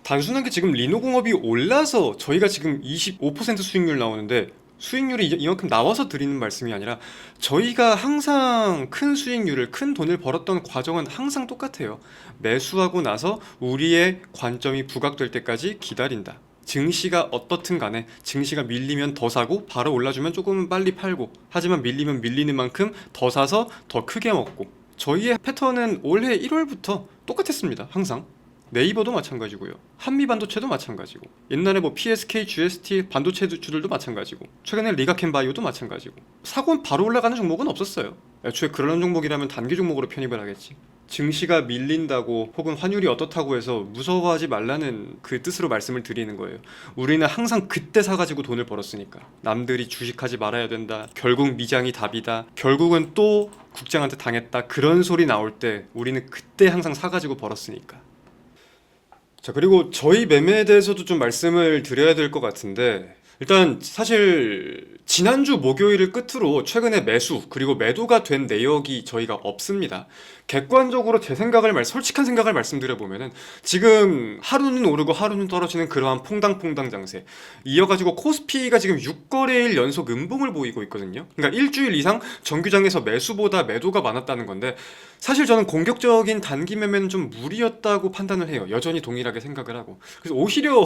단순하게 지금 리노공업이 올라서 저희가 지금 25% 수익률 나오는데, 수익률이 이만큼 나와서 드리는 말씀이 아니라 저희가 항상 큰 수익률을, 큰 돈을 벌었던 과정은 항상 똑같아요. 매수하고 나서 우리의 관점이 부각될 때까지 기다린다. 증시가 어떻든 간에 증시가 밀리면 더 사고 바로 올라주면 조금 빨리 팔고, 하지만 밀리면 밀리는 만큼 더 사서 더 크게 먹고. 저희의 패턴은 올해 1월부터 똑같았습니다. 항상. 네이버도 마찬가지고요. 한미반도체도 마찬가지고, 옛날에 뭐 PSK, GST 반도체주들도 마찬가지고, 최근에 리가켄바이오도 마찬가지고, 사고 바로 올라가는 종목은 없었어요. 애초에 그런 종목이라면 단기 종목으로 편입을 하겠지. 증시가 밀린다고 혹은 환율이 어떻다고 해서 무서워하지 말라는 그 뜻으로 말씀을 드리는 거예요. 우리는 항상 그때 사가지고 돈을 벌었으니까. 남들이 주식하지 말아야 된다, 결국 미장이 답이다, 결국은 또 국장한테 당했다, 그런 소리 나올 때 우리는 그때 항상 사가지고 벌었으니까. 자, 그리고 저희 매매에 대해서도 좀 말씀을 드려야 될 것 같은데, 일단 사실 지난주 목요일을 끝으로 최근에 매수 그리고 매도가 된 내역이 저희가 없습니다. 객관적으로 제 생각을 솔직한 생각을 말씀드려보면은, 지금 하루는 오르고 하루는 떨어지는 그러한 퐁당퐁당 장세 이어가지고 코스피가 지금 6거래일 연속 음봉을 보이고 있거든요. 그러니까 일주일 이상 정규장에서 매수보다 매도가 많았다는 건데, 사실 저는 공격적인 단기 매매는 좀 무리였다고 판단을 해요. 여전히 동일하게 생각을 하고. 그래서 오히려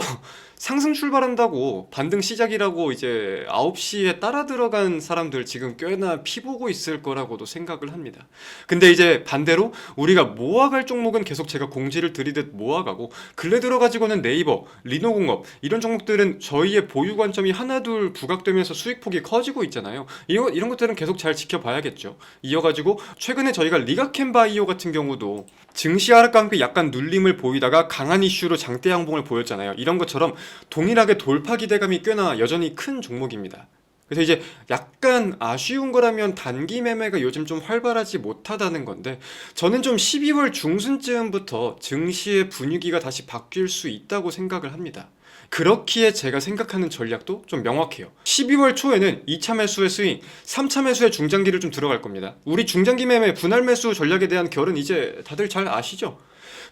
상승 출발한다고, 반등 시작이라고 이제 9시에 따라 들어간 사람들 지금 꽤나 피 보고 있을 거라고도 생각을 합니다. 근데 이제 반대로 우리가 모아갈 종목은 계속 제가 공지를 드리듯 모아가고, 근래 들어가지고는 네이버, 리노공업 이런 종목들은 저희의 보유 관점이 하나둘 부각되면서 수익폭이 커지고 있잖아요. 이런 것들은 계속 잘 지켜봐야겠죠. 이어가지고 최근에 저희가 리가켄바이오 같은 경우도 증시 하락과 함께 약간 눌림을 보이다가 강한 이슈로 장대 양봉을 보였잖아요. 이런 것처럼 동일하게 돌파 기대감이 꽤나 여전히 큰 종목입니다. 그래서 이제 약간 아쉬운 거라면 단기 매매가 요즘 좀 활발하지 못하다는 건데, 저는 좀 12월 중순쯤부터 증시의 분위기가 다시 바뀔 수 있다고 생각을 합니다. 그렇기에 제가 생각하는 전략도 좀 명확해요. 12월 초에는 2차 매수의 스윙, 3차 매수의 중장기를 좀 들어갈 겁니다. 우리 중장기 매매 분할 매수 전략에 대한 결은 이제 다들 잘 아시죠?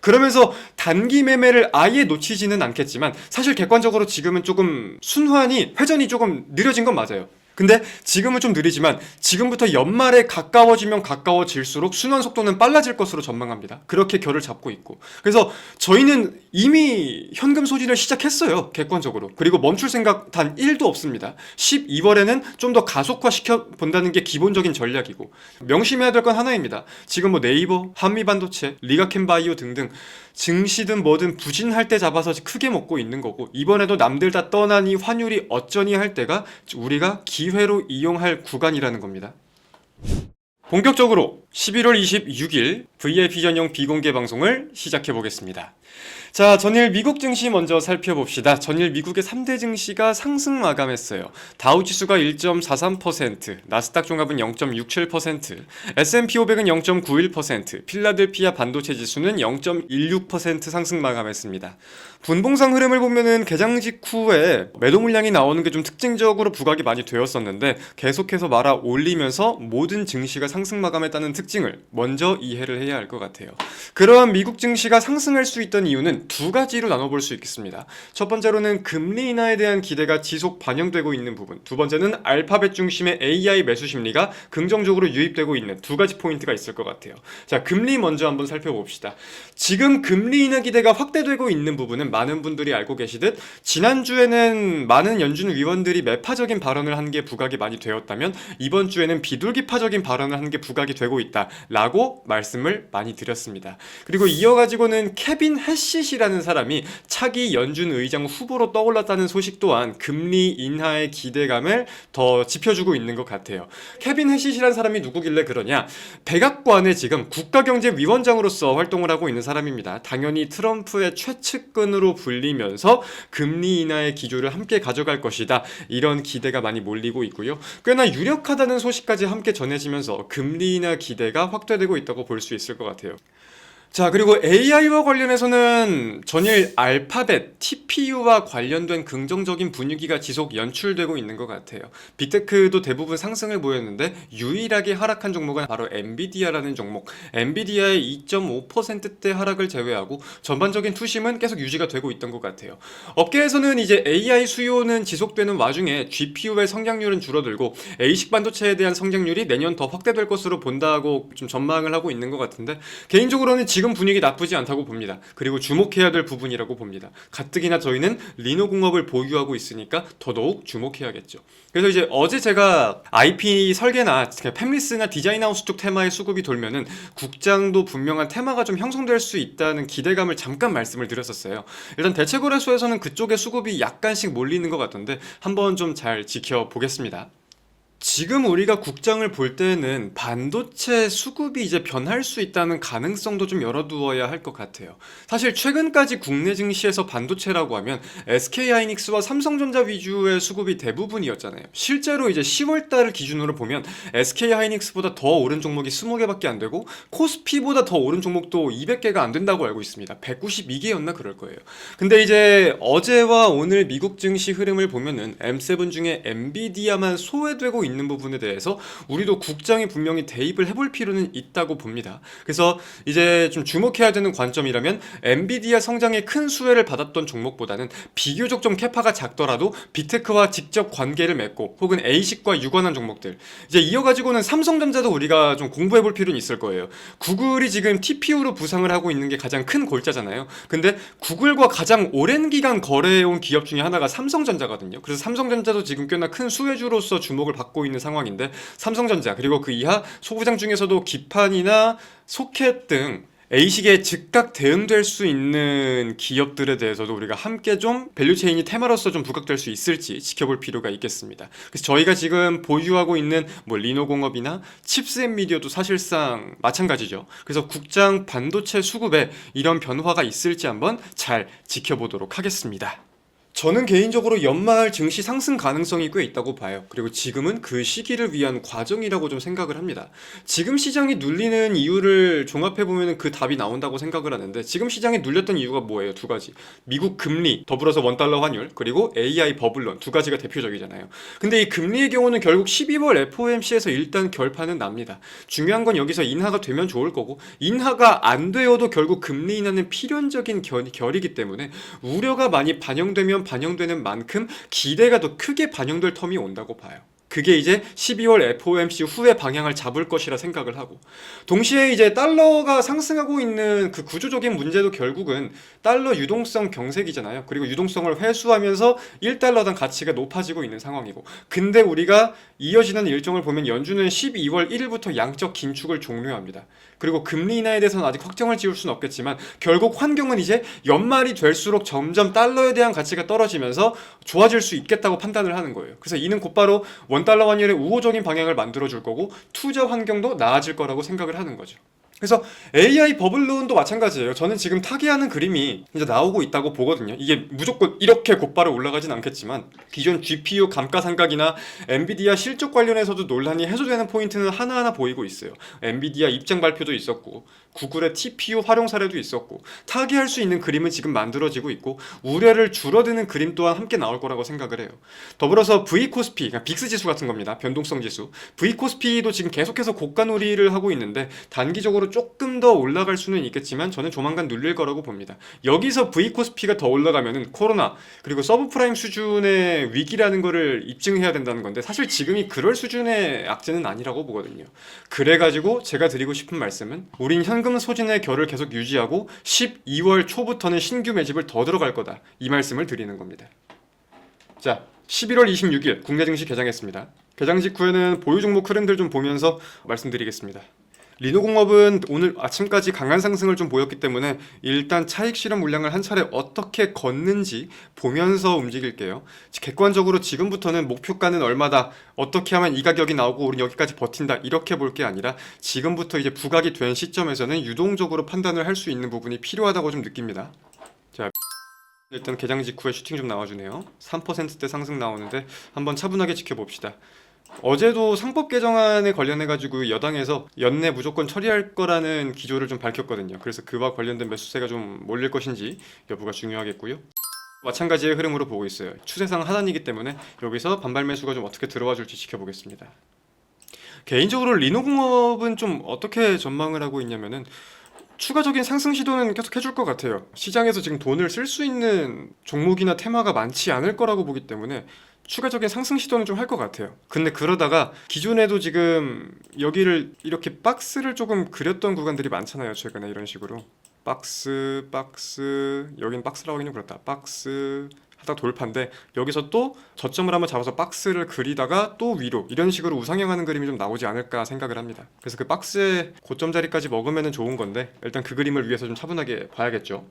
그러면서 단기 매매를 아예 놓치지는 않겠지만, 사실 객관적으로 지금은 조금 순환이, 회전이 조금 느려진 건 맞아요. 근데 지금은 좀 느리지만 지금부터 연말에 가까워지면 가까워질수록 순환 속도는 빨라질 것으로 전망합니다. 그렇게 결을 잡고 있고, 그래서 저희는 이미 현금 소진을 시작했어요. 객관적으로. 그리고 멈출 생각 단 1도 없습니다. 12월에는 좀 더 가속화시켜 본다는 게 기본적인 전략이고, 명심해야 될 건 하나입니다. 지금 뭐 네이버, 한미반도체, 리가켄바이오 등등 증시든 뭐든 부진할 때 잡아서 크게 먹고 있는 거고, 이번에도 남들 다 떠나니 환율이 어쩌니 할 때가 우리가 기회로 이용할 구간이라는 겁니다. 본격적으로 11월 26일 VIP 전용 비공개 방송을 시작해 보겠습니다. 자, 전일 미국 증시 먼저 살펴봅시다. 전일 미국의 3대 증시가 상승 마감했어요. 다우지수가 1.43%, 나스닥 종합은 0.67%, S&P 500은 0.91%, 필라델피아 반도체 지수는 0.16% 상승 마감했습니다. 분봉상 흐름을 보면은 개장 직후에 매도 물량이 나오는 게 좀 특징적으로 부각이 많이 되었었는데, 계속해서 말아 올리면서 모든 증시가 상승 마감했다는 특징을 먼저 이해를 해야 할 것 같아요. 그러한 미국 증시가 상승할 수 있던 이유는 두 가지로 나눠볼 수 있겠습니다. 첫 번째로는 금리 인하에 대한 기대가 지속 반영되고 있는 부분, 두 번째는 알파벳 중심의 AI 매수 심리가 긍정적으로 유입되고 있는 두 가지 포인트가 있을 것 같아요. 자, 금리 먼저 한번 살펴봅시다. 지금 금리 인하 기대가 확대되고 있는 부분은 많은 분들이 알고 계시듯, 지난주에는 많은 연준 위원들이 매파적인 발언을 한 게 부각이 많이 되었다면, 이번 주에는 비둘기파적인 발언을 한 게 부각이 되고 있다라고 말씀을 많이 드렸습니다. 그리고 이어가지고는 케빈 해시시라는 사람이 차기 연준 의장 후보로 떠올랐다는 소식 또한 금리 인하의 기대감을 더 짚어주고 있는 것 같아요. 케빈 해시시라는 사람이 누구길래 그러냐? 백악관에 지금 국가경제위원장으로서 활동을 하고 있는 사람입니다. 당연히 트럼프의 최측근으로 불리면서 금리 인하의 기조를 함께 가져갈 것이다, 이런 기대가 많이 몰리고 있고요. 꽤나 유력하다는 소식까지 함께 전해지면서 금리 인하 기대가 확대되고 있다고 볼 수 있을 것 같아요. 자, 그리고 AI와 관련해서는 전일 알파벳, TPU와 관련된 긍정적인 분위기가 지속 연출되고 있는 것 같아요. 빅테크도 대부분 상승을 보였는데 유일하게 하락한 종목은 바로 엔비디아라는 종목. 엔비디아의 2.5%대 하락을 제외하고 전반적인 투심은 계속 유지가 되고 있던 것 같아요. 업계에서는 이제 AI 수요는 지속되는 와중에 GPU의 성장률은 줄어들고 A식 반도체에 대한 성장률이 내년 더 확대될 것으로 본다고 좀 전망을 하고 있는 것 같은데, 개인적으로는 지금 분위기 나쁘지 않다고 봅니다. 그리고 주목해야 될 부분이라고 봅니다. 가뜩이나 저희는 리노공업을 보유하고 있으니까 더더욱 주목해야겠죠. 그래서 이제 어제 제가 IP 설계나 팹리스나 디자인하우스 쪽 테마의 수급이 돌면은 국장도 분명한 테마가 좀 형성될 수 있다는 기대감을 잠깐 말씀을 드렸었어요. 일단 대체거래소에서는 그쪽의 수급이 약간씩 몰리는 것 같던데 한번 좀 잘 지켜보겠습니다. 지금 우리가 국장을 볼 때는 반도체 수급이 이제 변할 수 있다는 가능성도 좀 열어두어야 할 것 같아요. 사실 최근까지 국내 증시에서 반도체라고 하면 SK하이닉스와 삼성전자 위주의 수급이 대부분이었잖아요. 실제로 이제 10월 달을 기준으로 보면 SK하이닉스보다 더 오른 종목이 20개밖에 안 되고 코스피보다 더 오른 종목도 200개가 안 된다고 알고 있습니다. 192개였나 그럴 거예요. 근데 이제 어제와 오늘 미국 증시 흐름을 보면은 M7 중에 엔비디아만 소외되고 있는 부분에 대해서 우리도 국장이 분명히 대입을 해볼 필요는 있다고 봅니다. 그래서 이제 좀 주목해야 되는 관점이라면 엔비디아 성장에 큰 수혜를 받았던 종목보다는 비교적 좀 캐파가 작더라도 빅테크와 직접 관계를 맺고 혹은 A식과 유관한 종목들, 이제 이어가지고는 삼성전자도 우리가 좀 공부해볼 필요는 있을 거예요. 구글이 지금 TPU로 부상을 하고 있는 게 가장 큰 골자잖아요. 근데 구글과 가장 오랜 기간 거래해온 기업 중에 하나가 삼성전자거든요. 그래서 삼성전자도 지금 꽤나 큰 수혜주로서 주목을 받고 있는 상황인데, 삼성전자 그리고 그 이하 소부장 중에서도 기판이나 소켓 등 A식에 즉각 대응될 수 있는 기업들에 대해서도 우리가 함께 좀 밸류체인이 테마로서 좀 부각될 수 있을지 지켜볼 필요가 있겠습니다. 그래서 저희가 지금 보유하고 있는 뭐 리노공업이나 칩스앤미디어도 사실상 마찬가지죠. 그래서 국장 반도체 수급에 이런 변화가 있을지 한번 잘 지켜보도록 하겠습니다. 저는 개인적으로 연말 증시 상승 가능성이 꽤 있다고 봐요. 그리고 지금은 그 시기를 위한 과정이라고 좀 생각을 합니다. 지금 시장이 눌리는 이유를 종합해보면 그 답이 나온다고 생각을 하는데, 지금 시장이 눌렸던 이유가 뭐예요? 두 가지. 미국 금리, 더불어서 원달러 환율, 그리고 AI 버블론, 두 가지가 대표적이잖아요. 근데 이 금리의 경우는 결국 12월 FOMC에서 일단 결판은 납니다. 중요한 건 여기서 인하가 되면 좋을 거고, 인하가 안 되어도 결국 금리 인하는 필연적인 결이기 때문에 우려가 많이 반영되면 반영되는 만큼 기대가 더 크게 반영될 텀이 온다고 봐요. 그게 이제 12월 FOMC 후의 방향을 잡을 것이라 생각을 하고, 동시에 이제 달러가 상승하고 있는 그 구조적인 문제도 결국은 달러 유동성 경색이잖아요. 그리고 유동성을 회수하면서 1달러당 가치가 높아지고 있는 상황이고, 근데 우리가 이어지는 일정을 보면 연준은 12월 1일부터 양적 긴축을 종료합니다. 그리고 금리 인하에 대해서는 아직 확정을 지을 수는 없겠지만 결국 환경은 이제 연말이 될수록 점점 달러에 대한 가치가 떨어지면서 좋아질 수 있겠다고 판단을 하는 거예요. 그래서 이는 곧바로 원달러 환율의 우호적인 방향을 만들어줄 거고 투자 환경도 나아질 거라고 생각을 하는 거죠. 그래서 AI 버블론도 마찬가지예요. 저는 지금 타개하는 그림이 이제 나오고 있다고 보거든요. 이게 무조건 이렇게 곧바로 올라가진 않겠지만 기존 GPU 감가상각이나 엔비디아 실적 관련해서도 논란이 해소되는 포인트는 하나하나 보이고 있어요. 엔비디아 입장 발표도 있었고 구글의 TPU 활용 사례도 있었고, 타개할 수 있는 그림은 지금 만들어지고 있고 우려를 줄어드는 그림 또한 함께 나올 거라고 생각을 해요. 더불어서 V코스피, 그러니까 빅스 지수 같은 겁니다. 변동성 지수. V코스피도 지금 계속해서 고가놀이를 하고 있는데 단기적으로 조금 더 올라갈 수는 있겠지만 저는 조만간 눌릴 거라고 봅니다. 여기서 V코스피가 더 올라가면은 코로나 그리고 서브프라임 수준의 위기라는 거를 입증해야 된다는 건데, 사실 지금이 그럴 수준의 악재는 아니라고 보거든요. 그래가지고 제가 드리고 싶은 말씀은 우린 현금 소진의 결을 계속 유지하고 12월 초부터는 신규 매집을 더 들어갈 거다, 이 말씀을 드리는 겁니다. 자, 11월 26일 국내 증시 개장했습니다. 개장 직후에는 보유 종목 흐름들 좀 보면서 말씀드리겠습니다. 리노공업은 오늘 아침까지 강한 상승을 좀 보였기 때문에 일단 차익 실현 물량을 한 차례 어떻게 걷는지 보면서 움직일게요. 객관적으로 지금부터는 목표가는 얼마다, 어떻게 하면 이 가격이 나오고 우린 여기까지 버틴다, 이렇게 볼 게 아니라 지금부터 이제 부각이 된 시점에서는 유동적으로 판단을 할 수 있는 부분이 필요하다고 좀 느낍니다. 자, 일단 개장 직후에 슈팅 좀 나와주네요. 3%대 상승 나오는데 한번 차분하게 지켜봅시다. 어제도 상법 개정안에 관련해가지고 여당에서 연내 무조건 처리할 거라는 기조를 좀 밝혔거든요. 그래서 그와 관련된 매수세가 좀 몰릴 것인지 여부가 중요하겠고요. 마찬가지의 흐름으로 보고 있어요. 추세상 하단이기 때문에 여기서 반발 매수가 좀 어떻게 들어와 줄지 지켜보겠습니다. 개인적으로 리노공업은 좀 어떻게 전망을 하고 있냐면은 추가적인 상승 시도는 계속 해줄 것 같아요. 시장에서 지금 돈을 쓸 수 있는 종목이나 테마가 많지 않을 거라고 보기 때문에 추가적인 상승 시도는 좀 할 것 같아요. 근데 그러다가 기존에도 지금 여기를 이렇게 박스를 조금 그렸던 구간들이 많잖아요. 최근에 이런 식으로 박스 여긴 박스라고 하기는 그렇다. 박스 하다 돌파인데 여기서 또 저점을 한번 잡아서 박스를 그리다가 또 위로 이런 식으로 우상향하는 그림이 좀 나오지 않을까 생각을 합니다. 그래서 그 박스의 고점 자리까지 먹으면 좋은 건데 일단 그 그림을 위해서 좀 차분하게 봐야겠죠.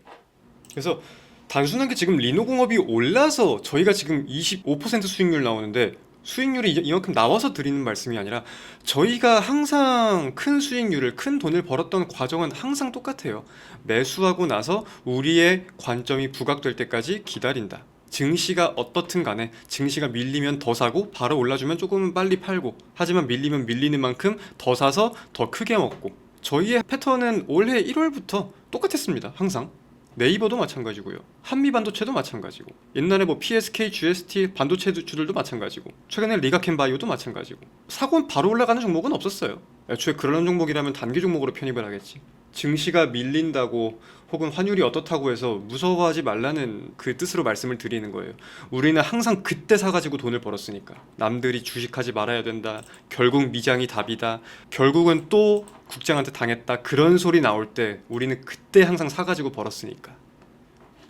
그래서 단순하게 지금 리노공업이 올라서 저희가 지금 25% 수익률 나오는데 수익률이 이만큼 나와서 드리는 말씀이 아니라 저희가 항상 큰 수익률을 큰 돈을 벌었던 과정은 항상 똑같아요. 매수하고 나서 우리의 관점이 부각될 때까지 기다린다. 증시가 어떻든 간에 증시가 밀리면 더 사고 바로 올라주면 조금 빨리 팔고 하지만 밀리면 밀리는 만큼 더 사서 더 크게 먹고 저희의 패턴은 올해 1월부터 똑같았습니다. 항상 네이버도 마찬가지고요. 한미반도체도 마찬가지고 옛날에 뭐 PSK, GST 반도체주들도 마찬가지고 최근에 리가켄바이오도 마찬가지고 사고 바로 올라가는 종목은 없었어요. 애초에 그런 종목이라면 단기 종목으로 편입을 하겠지. 증시가 밀린다고 혹은 환율이 어떻다고 해서 무서워하지 말라는 그 뜻으로 말씀을 드리는 거예요. 우리는 항상 그때 사가지고 돈을 벌었으니까. 남들이 주식하지 말아야 된다. 결국 미장이 답이다. 결국은 또 국장한테 당했다. 그런 소리 나올 때 우리는 그때 항상 사가지고 벌었으니까.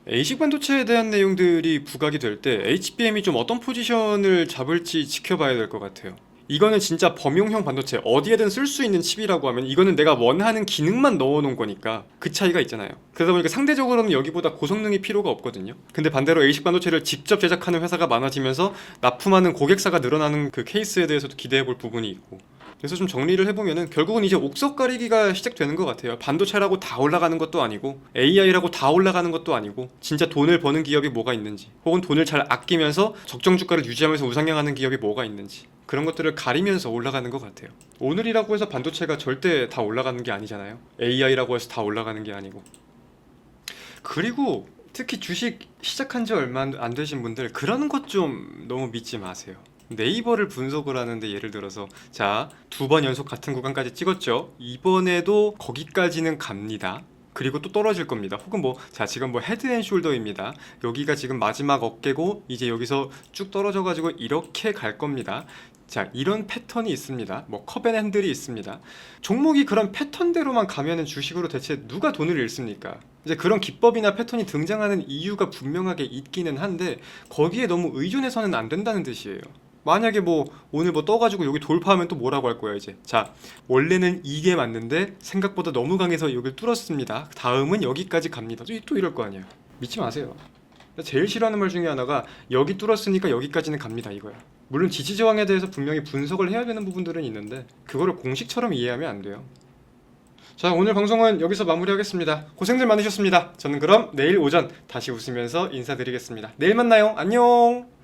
에이식 반도체에 대한 내용들이 부각이 될 때 HBM이 좀 어떤 포지션을 잡을지 지켜봐야 될 것 같아요. 이거는 진짜 범용형 반도체 어디에든 쓸 수 있는 칩이라고 하면 이거는 내가 원하는 기능만 넣어놓은 거니까 그 차이가 있잖아요. 그러다 보니까 상대적으로는 여기보다 고성능이 필요가 없거든요. 근데 반대로 에이식 반도체를 직접 제작하는 회사가 많아지면서 납품하는 고객사가 늘어나는 그 케이스에 대해서도 기대해 볼 부분이 있고, 그래서 좀 정리를 해보면은 결국은 이제 옥석 가리기가 시작되는 것 같아요. 반도체라고 다 올라가는 것도 아니고 AI라고 다 올라가는 것도 아니고 진짜 돈을 버는 기업이 뭐가 있는지, 혹은 돈을 잘 아끼면서 적정 주가를 유지하면서 우상향하는 기업이 뭐가 있는지, 그런 것들을 가리면서 올라가는 것 같아요. 오늘이라고 해서 반도체가 절대 다 올라가는 게 아니잖아요. AI라고 해서 다 올라가는 게 아니고. 그리고 특히 주식 시작한 지 얼마 안 되신 분들 그런 것 좀 너무 믿지 마세요. 네이버를 분석을 하는데 예를 들어서 자, 2번 연속 같은 구간까지 찍었죠. 이번에도 거기까지는 갑니다. 그리고 또 떨어질 겁니다. 혹은 뭐 자, 지금 뭐 헤드앤숄더입니다. 여기가 지금 마지막 어깨고 이제 여기서 쭉 떨어져 가지고 이렇게 갈 겁니다. 자, 이런 패턴이 있습니다. 뭐 컵앤핸들이 있습니다. 종목이 그런 패턴대로만 가면은 주식으로 대체 누가 돈을 잃습니까? 이제 그런 기법이나 패턴이 등장하는 이유가 분명하게 있기는 한데 거기에 너무 의존해서는 안 된다는 뜻이에요. 만약에 뭐 오늘 뭐 떠가지고 여기 돌파하면 또 뭐라고 할 거야 이제. 자, 원래는 이게 맞는데 생각보다 너무 강해서 여길 뚫었습니다. 다음은 여기까지 갑니다. 또 이럴 거 아니에요. 믿지 마세요. 제일 싫어하는 말 중에 하나가 여기 뚫었으니까 여기까지는 갑니다 이거야. 물론 지지 저항에 대해서 분명히 분석을 해야 되는 부분들은 있는데 그거를 공식처럼 이해하면 안 돼요. 자, 오늘 방송은 여기서 마무리하겠습니다. 고생들 많으셨습니다. 저는 그럼 내일 오전 다시 웃으면서 인사드리겠습니다. 내일 만나요. 안녕.